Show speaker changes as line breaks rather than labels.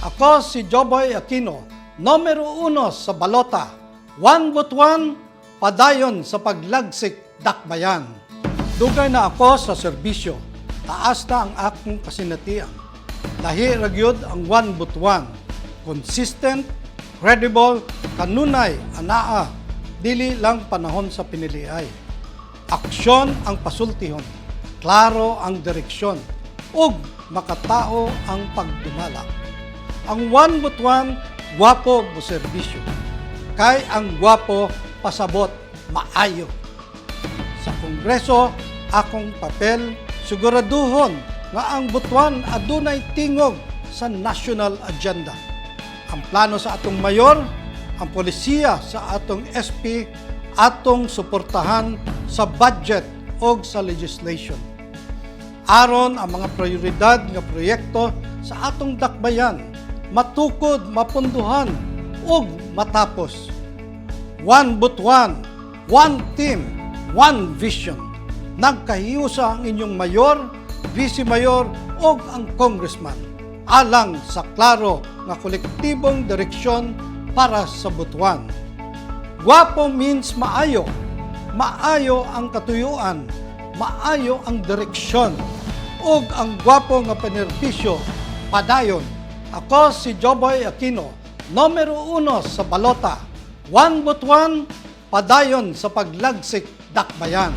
Ako si Joboy Aquino, numero 1 sa balota, 1 butuan, padayon sa paglagsik dakbayan. Dugay na ako sa serbisyo, taas na ang akong kasinatian. Lahi ragyod ang 1 butuan, consistent, credible, kanunay, anaa, dili lang panahon sa piniliay. Aksyon ang pasultihon, klaro ang direksyon, ug makatao ang pagdumala. Ang 1 butuan, gwapo mo serbisyo. Kay ang gwapo pasabot maayo. Sa Kongreso, akong papel, siguraduhon nga ang butuan adunay tingog sa national agenda. Ang plano sa atong mayor, ang polisiya sa atong SP, atong suportahan sa budget o sa legislation. Aron ang mga prioridad nga proyekto sa atong dakbayan, matukod, mapunduhan, ug matapos. 1 butuan, 1 team, 1 vision. Nagkahiusa ang inyong mayor, vice mayor, ug ang congressman alang sa klaro nga kolektibong direksyon para sa butuan. Gwapo means maayo. Maayo ang katuyuan, maayo ang direksyon, ug ang gwapo nga penerbisyo padayon. Ako si Joboy Aquino, numero 1 sa balota, 1 butuan, padayon sa paglagsik dakbayan.